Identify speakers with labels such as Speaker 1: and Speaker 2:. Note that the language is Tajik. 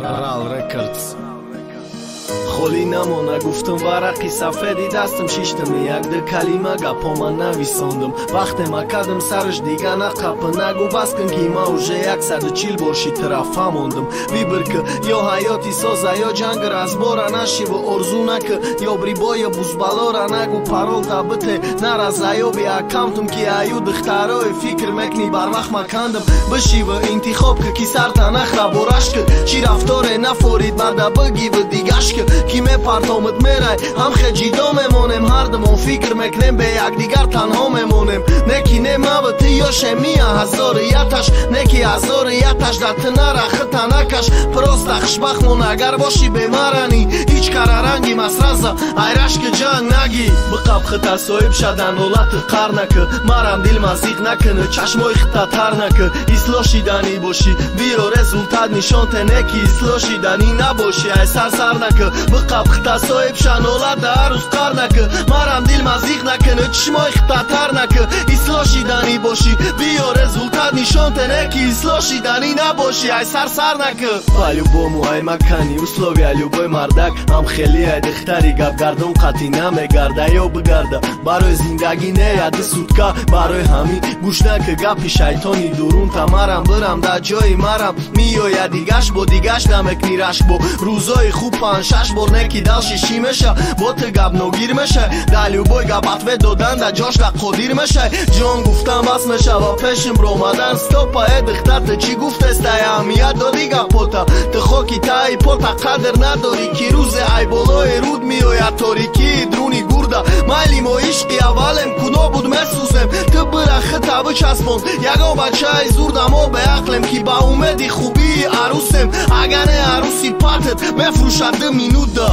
Speaker 1: RAL Records. خالی نمانه گفتم ورقی سفیدی دستم شیشتم یک ده کلمه گپاما نویساندم وقتی ما کردم سرش دیگه نقب نگو بس کن که ما اوژه 140 باشی طرف ماندم بیبر که یا حیاتی سازه یا جنگ را از باره نشی و ارزو نکه یا بریبای بوزبالا را نگو پرال دبته نرزه یا بی اکاونتم که ایو دخترای فکر مکنی بر وقت مکندم بشی و انتخاب که کی سر تنخ را برش کد چی رفتار نفورید بعد بگی و دیگش که کی می پرتامت میره هم خجیدا میمونم هر دمون فکر میکنیم به یک دیگر تنها میمونم نکی نموتی یا شمیه هزاریتش نکی هزاریتش دت نرخ تنکش پراست خوشبختمون اگر باشی بمرنی هیچ کار رنگی مسرزه ایرش که جنگ نگی بقب خطا صاحب شدن حالت قرنکه مرم دل مزیق نکنه چشمای خطا تر نکه اصلاح شیدنی باشی بیا رزولتت نشان تنکی اصلاح شیدنی نباشی ای سر نکه بقب خطا صاحب شن حالت در روز قر نکه مرم دل مزیق نکنه چشمای خطا تر نکه اصلاح شیدنی باشی بیا رزولتت نشان تنکی اصلاح شیدنی نباشی ای سر نکه любому ай макани условия любой мардак ам хели ай дихтари гап гардон қати намегарда ё бигарда барои зиндагӣ не яди сутка барои ҳамин гӯш нака гапи шайтони дурун тамарам бирам дар ҷои марам миёя дигаш бо дигаш намекни рашк бо рӯзои хуб панҷ-шаш бор неки дал шишӣ меша бо ту гап ногир меша дар любой гап ответ додан дар ҷошда қодир меша ҷон гуфтам бас мешава пешим ромадан стопа э дихтата чӣ гуфтестай аҳамият додӣ гапота ты хоки таи пота қадр надорӣ ки рӯзе ай болои руд меояд торикии друни гурда майли мо ишқи аввалем куно буд месӯзем ты бира хита бичаспон ягон бачаи зурда мо беақлем ки ба умеди хубии арӯсем агар не арӯси патет мефурӯшад 2 минута